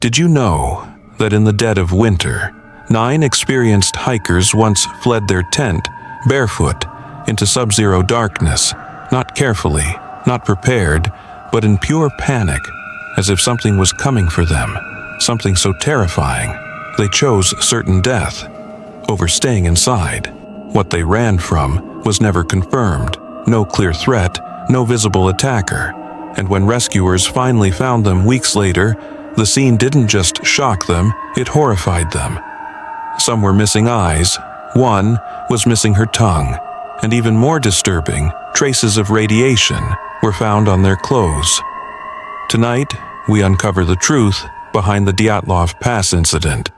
Did you know that in the dead of winter, 9 experienced hikers once fled their tent, barefoot, into sub-zero darkness, not carefully, not prepared, but in pure panic, as if something was coming for them, something so terrifying, they chose certain death over staying inside. What they ran from was never confirmed, no clear threat, no visible attacker, and when rescuers finally found them weeks later, the scene didn't just shock them, it horrified them. Some were missing eyes, one was missing her tongue, and even more disturbing, traces of radiation were found on their clothes. Tonight, we uncover the truth behind the Dyatlov Pass Incident.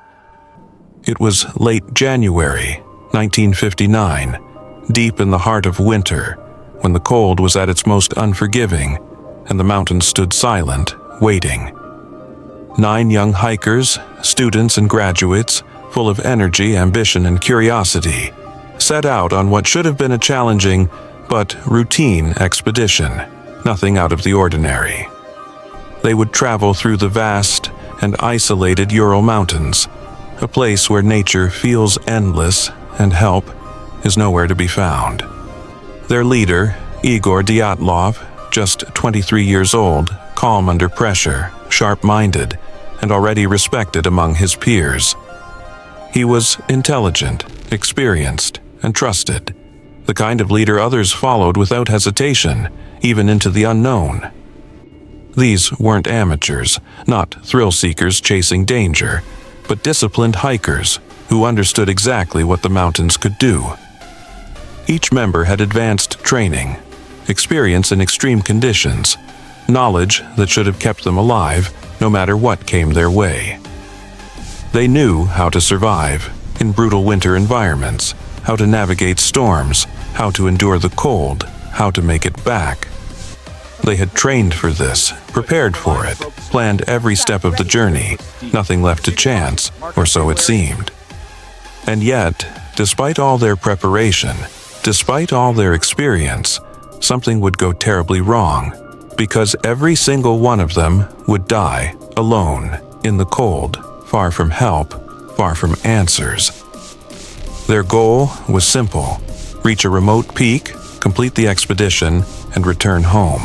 It was late January, 1959, deep in the heart of winter, when the cold was at its most unforgiving, and the mountains stood silent, waiting. 9 young hikers, students and graduates, full of energy, ambition, and curiosity, set out on what should have been a challenging but routine expedition, nothing out of the ordinary. They would travel through the vast and isolated Ural Mountains, a place where nature feels endless and help is nowhere to be found. Their leader, Igor Dyatlov, just 23 years old, calm under pressure, sharp-minded, and already respected among his peers. He was intelligent, experienced, and trusted, the kind of leader others followed without hesitation, even into the unknown. These weren't amateurs, not thrill-seekers chasing danger, but disciplined hikers who understood exactly what the mountains could do. Each member had advanced training, experience in extreme conditions, knowledge that should have kept them alive no matter what came their way. They knew how to survive in brutal winter environments, how to navigate storms, how to endure the cold, how to make it back. They had trained for this, prepared for it, planned every step of the journey, nothing left to chance, or so it seemed. And yet, despite all their preparation, despite all their experience, something would go terribly wrong, because every single one of them would die, alone, in the cold, far from help, far from answers. Their goal was simple: reach a remote peak, complete the expedition, and return home.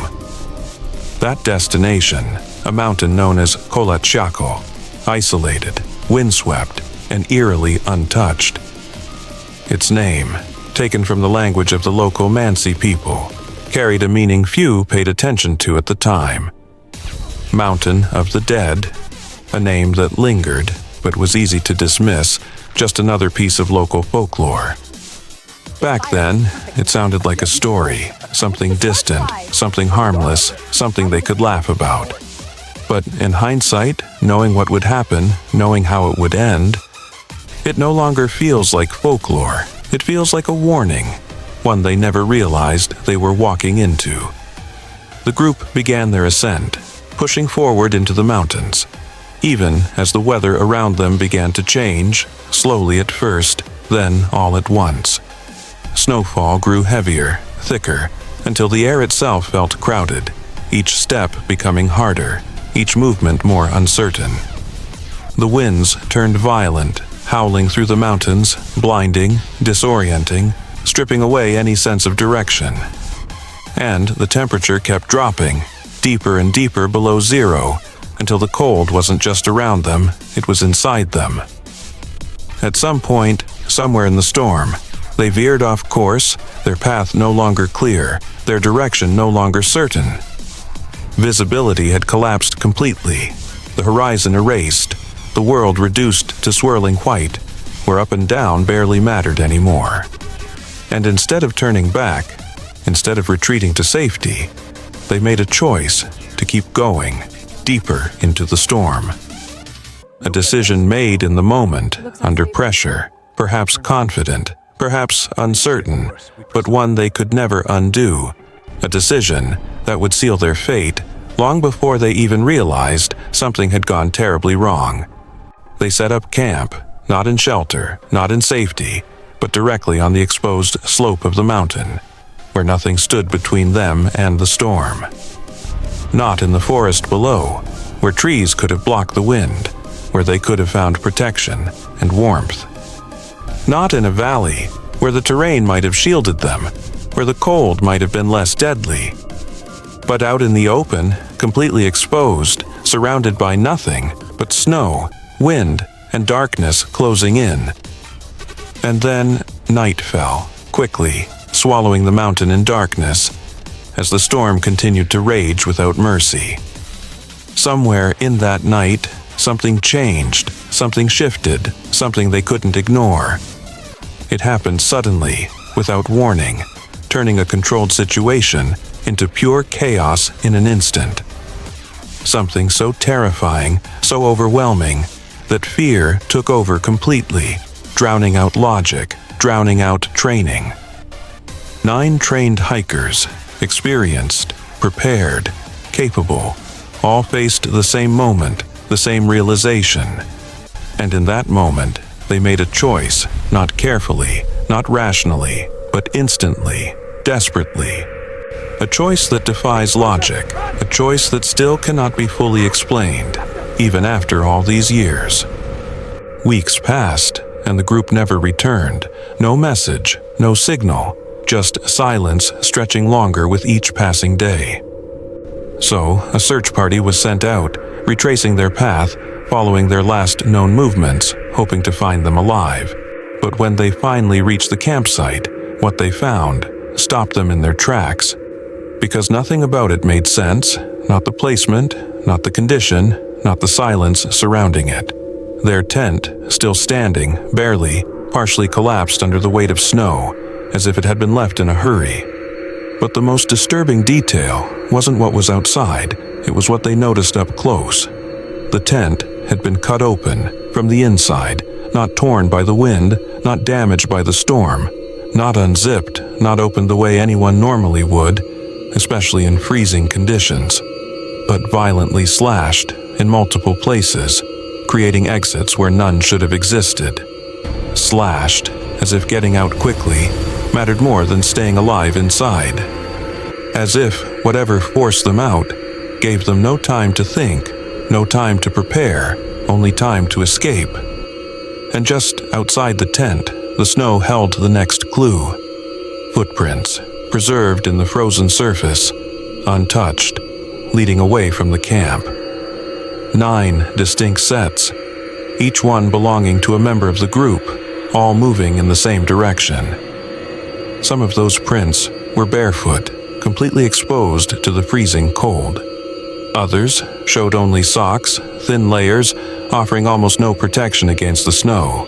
That destination, a mountain known as Kolatchako, isolated, windswept, and eerily untouched. Its name, taken from the language of the local Mansi people, carried a meaning few paid attention to at the time. Mountain of the Dead, a name that lingered but was easy to dismiss, just another piece of local folklore. Back then, it sounded like a story, something distant, something harmless, something they could laugh about. But in hindsight, knowing what would happen, knowing how it would end, it no longer feels like folklore. It feels like a warning, one they never realized they were walking into. The group began their ascent, pushing forward into the mountains, even as the weather around them began to change, slowly at first, then all at once. Snowfall grew heavier, thicker, until the air itself felt crowded, each step becoming harder, each movement more uncertain. The winds turned violent, howling through the mountains, blinding, disorienting, stripping away any sense of direction. And the temperature kept dropping, deeper and deeper below zero, until the cold wasn't just around them, it was inside them. At some point, somewhere in the storm, they veered off course, their path no longer clear, their direction no longer certain. Visibility had collapsed completely, the horizon erased, the world reduced to swirling white, where up and down barely mattered anymore. And instead of turning back, instead of retreating to safety, they made a choice to keep going, deeper into the storm. A decision made in the moment, under pressure, perhaps confident, perhaps uncertain, but one they could never undo. A decision that would seal their fate long before they even realized something had gone terribly wrong. They set up camp, not in shelter, not in safety, but directly on the exposed slope of the mountain, where nothing stood between them and the storm. Not in the forest below, where trees could have blocked the wind, where they could have found protection and warmth. Not in a valley, where the terrain might have shielded them, where the cold might have been less deadly, but out in the open, completely exposed, surrounded by nothing but snow, wind, and darkness closing in. And then night fell, quickly, swallowing the mountain in darkness, as the storm continued to rage without mercy. Somewhere in that night, something changed, something shifted, something they couldn't ignore. It happened suddenly, without warning, turning a controlled situation into pure chaos in an instant. Something so terrifying, so overwhelming, that fear took over completely, drowning out logic, drowning out training. 9 trained hikers, experienced, prepared, capable, all faced the same moment, the same realization. And in that moment, they made a choice, not carefully, not rationally, but instantly, desperately. A choice that defies logic, a choice that still cannot be fully explained, even after all these years. Weeks passed, and the group never returned. No message, no signal, just silence stretching longer with each passing day. So, a search party was sent out, retracing their path, following their last known movements, hoping to find them alive. But when they finally reached the campsite, what they found stopped them in their tracks. Because nothing about it made sense, not the placement, not the condition, not the silence surrounding it. Their tent, still standing, barely, partially collapsed under the weight of snow, as if it had been left in a hurry. But the most disturbing detail wasn't what was outside, it was what they noticed up close. The tent had been cut open, from the inside, not torn by the wind, not damaged by the storm, not unzipped, not opened the way anyone normally would, especially in freezing conditions, but violently slashed in multiple places, creating exits where none should have existed. Slashed, as if getting out quickly mattered more than staying alive inside. As if whatever forced them out gave them no time to think, no time to prepare, only time to escape. And just outside the tent, the snow held the next clue. Footprints, preserved in the frozen surface, untouched, leading away from the camp. 9 distinct sets, each one belonging to a member of the group, all moving in the same direction. Some of those prints were barefoot, completely exposed to the freezing cold. Others showed only socks, thin layers, offering almost no protection against the snow.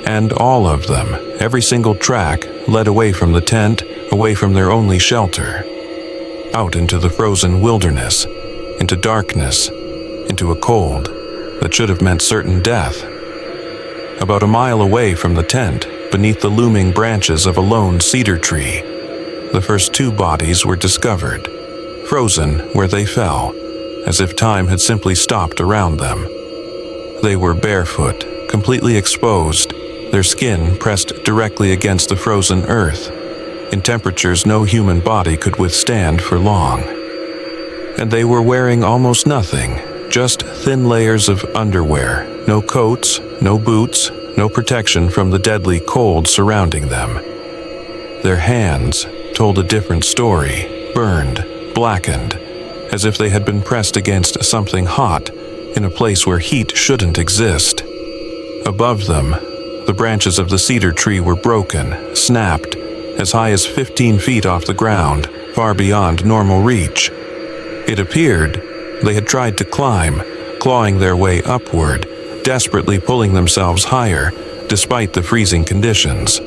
And all of them, every single track, led away from the tent, away from their only shelter, out into the frozen wilderness, into darkness, into a cold that should have meant certain death. About a mile away from the tent, beneath the looming branches of a lone cedar tree, the first 2 bodies were discovered, frozen where they fell, as if time had simply stopped around them. They were barefoot, completely exposed, their skin pressed directly against the frozen earth, in temperatures no human body could withstand for long. And they were wearing almost nothing, just thin layers of underwear, no coats, no boots, no protection from the deadly cold surrounding them. Their hands told a different story, burned, blackened, as if they had been pressed against something hot in a place where heat shouldn't exist. Above them, the branches of the cedar tree were broken, snapped, as high as 15 feet off the ground, far beyond normal reach. It appeared they had tried to climb, clawing their way upward, desperately pulling themselves higher, despite the freezing conditions.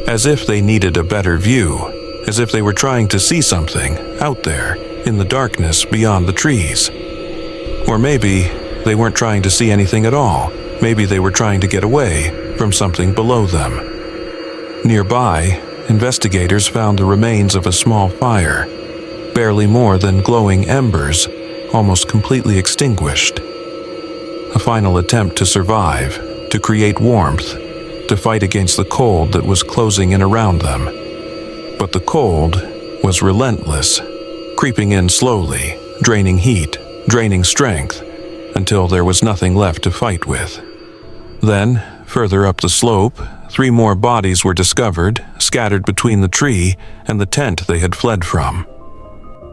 As if they needed a better view, as if they were trying to see something out there, in the darkness beyond the trees. Or maybe they weren't trying to see anything at all. Maybe they were trying to get away from something below them. Nearby, investigators found the remains of a small fire, barely more than glowing embers, almost completely extinguished. A final attempt to survive, to create warmth, to fight against the cold that was closing in around them. But the cold was relentless, creeping in slowly, draining heat, draining strength until there was nothing left to fight with. Then, further up the slope, 3 more bodies were discovered, scattered between the tree and the tent they had fled from.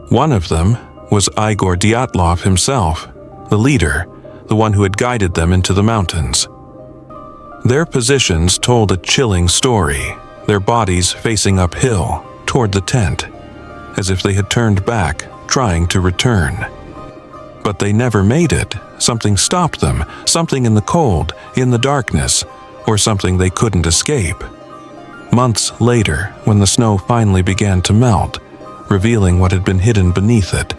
One of them was Igor Dyatlov himself, the leader, the one who had guided them into the mountains. Their positions told a chilling story, their bodies facing uphill toward the tent, as if they had turned back, trying to return. But they never made it. Something stopped them, something in the cold, in the darkness, or something they couldn't escape. Months later, when the snow finally began to melt, revealing what had been hidden beneath it,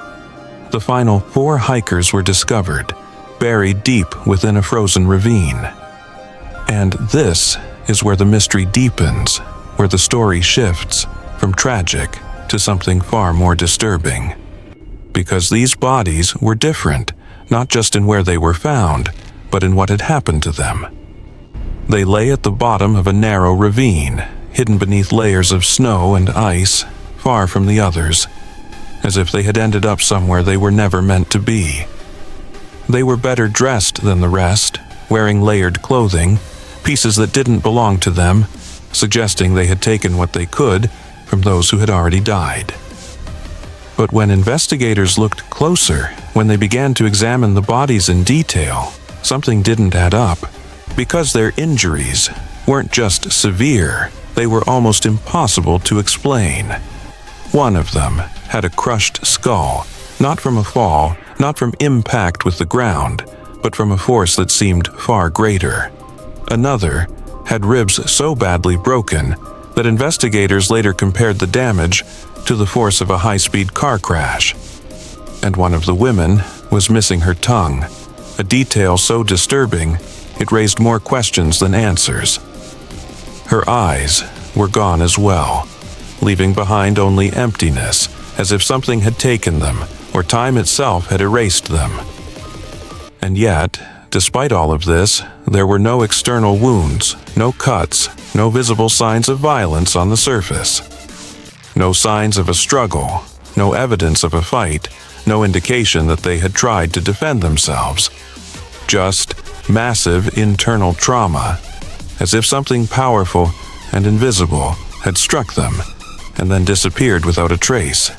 the final 4 hikers were discovered, buried deep within a frozen ravine. And this is where the mystery deepens, where the story shifts from tragic to something far more disturbing. Because these bodies were different, not just in where they were found, but in what had happened to them. They lay at the bottom of a narrow ravine, hidden beneath layers of snow and ice, far from the others, as if they had ended up somewhere they were never meant to be. They were better dressed than the rest, wearing layered clothing, pieces that didn't belong to them, suggesting they had taken what they could from those who had already died. But when investigators looked closer, when they began to examine the bodies in detail, something didn't add up. Because their injuries weren't just severe, they were almost impossible to explain. One of them had a crushed skull, not from a fall, not from impact with the ground, but from a force that seemed far greater. Another had ribs so badly broken that investigators later compared the damage to the force of a high-speed car crash. And one of the women was missing her tongue, a detail so disturbing it raised more questions than answers. Her eyes were gone as well, leaving behind only emptiness, as if something had taken them, or time itself had erased them. And yet, despite all of this, there were no external wounds, no cuts, no visible signs of violence on the surface. No signs of a struggle, no evidence of a fight, no indication that they had tried to defend themselves. Just massive internal trauma, as if something powerful and invisible had struck them and then disappeared without a trace.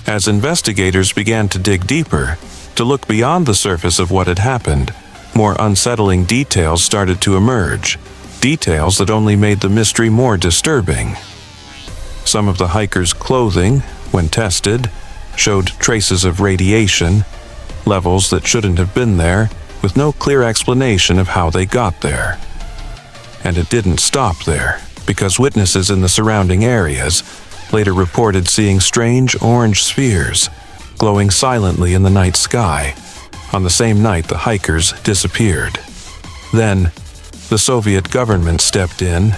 As investigators began to dig deeper, to look beyond the surface of what had happened, more unsettling details started to emerge, details that only made the mystery more disturbing. Some of the hikers' clothing, when tested, showed traces of radiation, levels that shouldn't have been there, with no clear explanation of how they got there. And it didn't stop there, because witnesses in the surrounding areas later reported seeing strange orange spheres glowing silently in the night sky on the same night the hikers disappeared. Then, the Soviet government stepped in,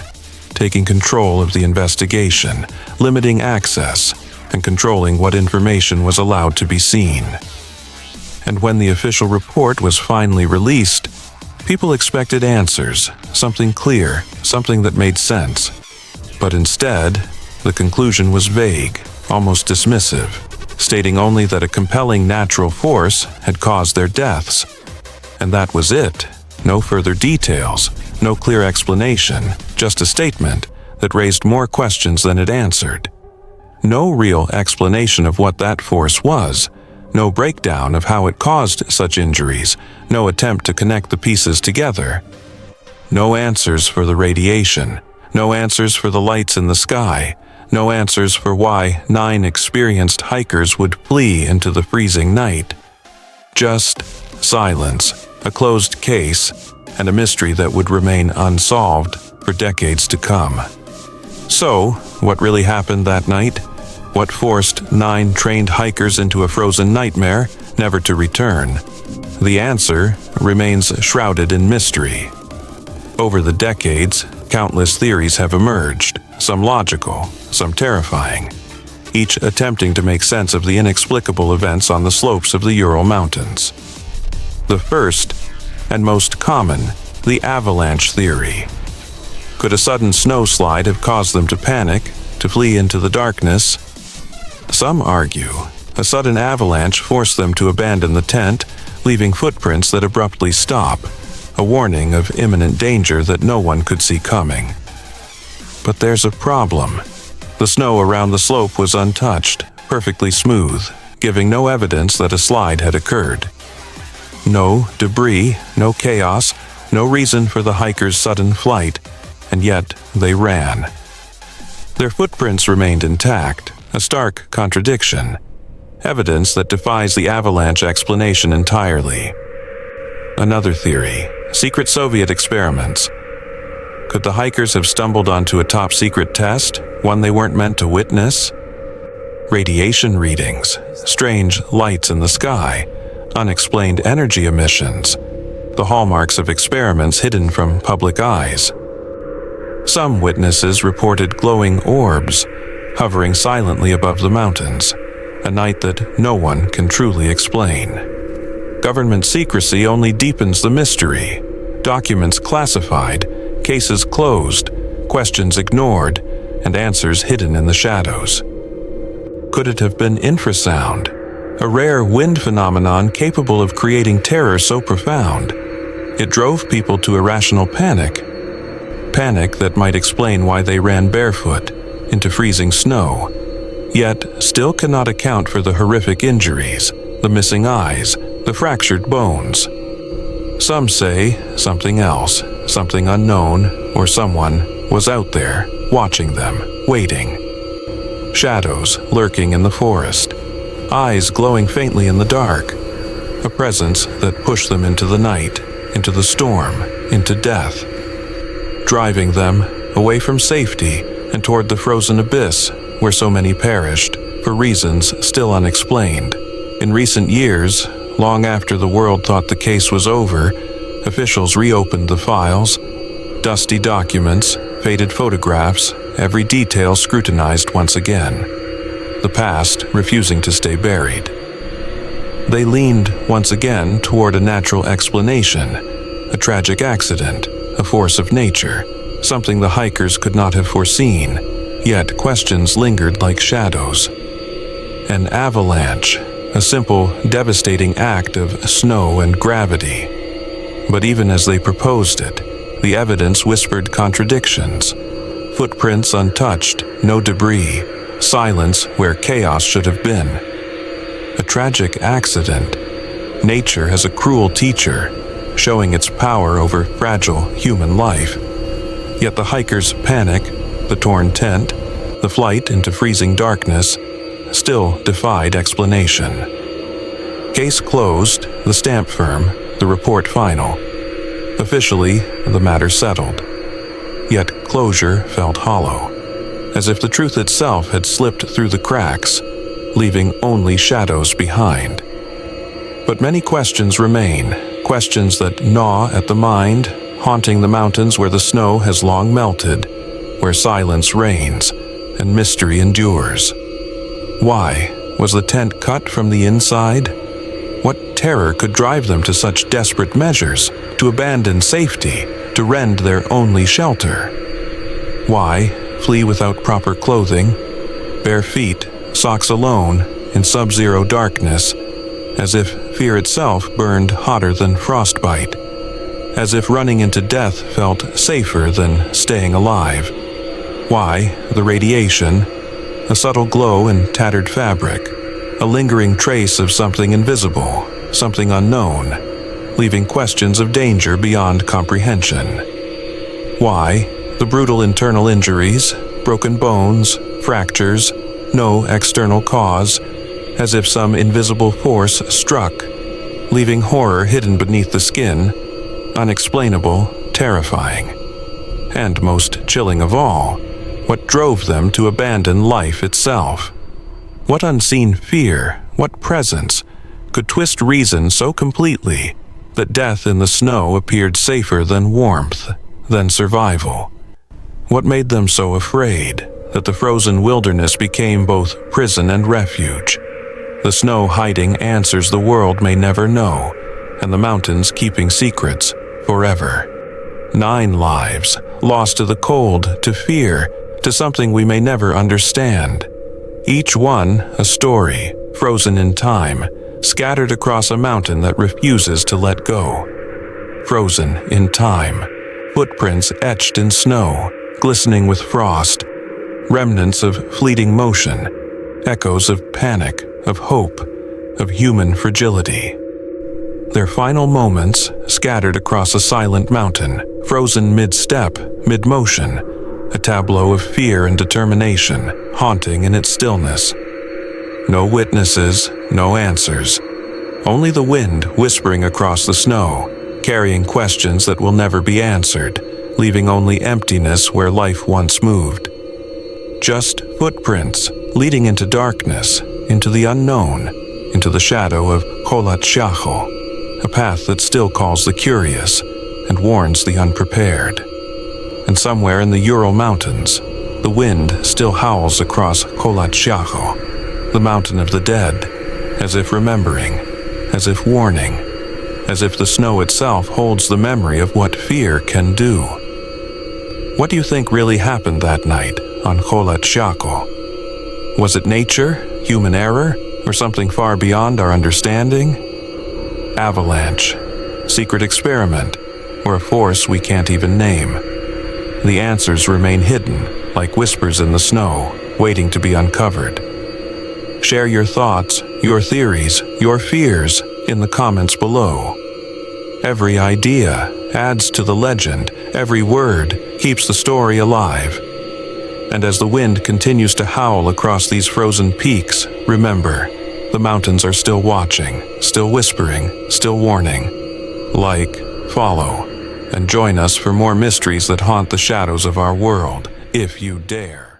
taking control of the investigation, limiting access, and controlling what information was allowed to be seen. And when the official report was finally released, people expected answers, something clear, something that made sense. But instead, the conclusion was vague, almost dismissive, stating only that a compelling natural force had caused their deaths. And that was it. No further details, no clear explanation, just a statement that raised more questions than it answered. No real explanation of what that force was, no breakdown of how it caused such injuries, no attempt to connect the pieces together. No answers for the radiation, no answers for the lights in the sky, no answers for why 9 experienced hikers would flee into the freezing night. Just silence, a closed case, and a mystery that would remain unsolved for decades to come. So, what really happened that night? What forced 9 trained hikers into a frozen nightmare, never to return? The answer remains shrouded in mystery. Over the decades, countless theories have emerged, some logical, some terrifying, each attempting to make sense of the inexplicable events on the slopes of the Ural Mountains. The first, and most common, the avalanche theory. Could a sudden snowslide have caused them to panic, to flee into the darkness? Some argue A sudden avalanche forced them to abandon the tent, leaving footprints that abruptly stop, a warning of imminent danger that no one could see coming. But there's a problem. The snow around the slope was untouched, perfectly smooth, giving no evidence that a slide had occurred. No debris, no chaos, no reason for the hikers' sudden flight, and yet they ran. Their footprints remained intact, a stark contradiction, evidence that defies the avalanche explanation entirely. Another theory: secret Soviet experiments. Could the hikers have stumbled onto a top-secret test, one they weren't meant to witness? Radiation readings, strange lights in the sky, unexplained energy emissions, the hallmarks of experiments hidden from public eyes. Some witnesses reported glowing orbs, hovering silently above the mountains, a night that no one can truly explain. Government secrecy only deepens the mystery. Documents classified, cases closed, questions ignored, and answers hidden in the shadows. Could it have been infrasound, a rare wind phenomenon capable of creating terror so profound? It drove people to irrational panic that might explain why they ran barefoot into freezing snow, yet still cannot account for the horrific injuries, the missing eyes, the fractured bones. Some say something else, something unknown, or someone was out there, watching them, waiting. Shadows lurking in the forest, eyes glowing faintly in the dark, a presence that pushed them into the night, into the storm, into death, driving them away from safety and toward the frozen abyss where so many perished for reasons still unexplained. In recent years, long after the world thought the case was over, officials reopened the files, dusty documents, faded photographs, every detail scrutinized once again, the past refusing to stay buried. They leaned once again toward a natural explanation, a tragic accident, a force of nature, something the hikers could not have foreseen, yet questions lingered like shadows. An avalanche, a simple, devastating act of snow and gravity. But even as they proposed it, the evidence whispered contradictions. Footprints untouched, no debris, silence where chaos should have been. A tragic accident. Nature as a cruel teacher, showing its power over fragile human life. Yet the hikers' panic, the torn tent, the flight into freezing darkness, still defied explanation. Case closed, the stamp firm, the report final. Officially, the matter settled. Yet closure felt hollow, as if the truth itself had slipped through the cracks, leaving only shadows behind. But many questions remain, questions that gnaw at the mind, haunting the mountains where the snow has long melted, where silence reigns and mystery endures. Why was the tent cut from the inside? What terror could drive them to such desperate measures, to abandon safety, to rend their only shelter? Why flee without proper clothing, bare feet, socks alone, in sub-zero darkness, as if fear itself burned hotter than frostbite, as if running into death felt safer than staying alive? Why the radiation, a subtle glow in tattered fabric, a lingering trace of something invisible, something unknown, leaving questions of danger beyond comprehension? Why the brutal internal injuries, broken bones, fractures, no external cause, as if some invisible force struck, leaving horror hidden beneath the skin, unexplainable, terrifying. And most chilling of all, what drove them to abandon life itself? What unseen fear, what presence, could twist reason so completely that death in the snow appeared safer than warmth, than survival? What made them so afraid that the frozen wilderness became both prison and refuge? The snow hiding answers the world may never know, and the mountains keeping secrets forever. 9 lives, lost to the cold, to fear, to something we may never understand. Each one a story, frozen in time, scattered across a mountain that refuses to let go. Frozen in time, footprints etched in snow, glistening with frost, remnants of fleeting motion, echoes of panic, of hope, of human fragility. Their final moments scattered across a silent mountain, frozen mid-step, mid-motion, a tableau of fear and determination, haunting in its stillness. No witnesses, no answers. Only the wind whispering across the snow, carrying questions that will never be answered, leaving only emptiness where life once moved. Just footprints leading into darkness, into the unknown, into the shadow of Kholat Shachol, a path that still calls the curious and warns the unprepared. And somewhere in the Ural Mountains, the wind still howls across Kholat Shachol, the mountain of the dead, as if remembering, as if warning, as if the snow itself holds the memory of what fear can do. What do you think really happened that night on Kholat Shachol? Was it nature, human error, or something far beyond our understanding? Avalanche, secret experiment, or a force we can't even name. The answers remain hidden, like whispers in the snow, waiting to be uncovered. Share your thoughts, your theories, your fears in the comments below. Every idea adds to the legend, every word keeps the story alive. And as the wind continues to howl across these frozen peaks, remember, the mountains are still watching, still whispering, still warning. Like, follow, and join us for more mysteries that haunt the shadows of our world, if you dare.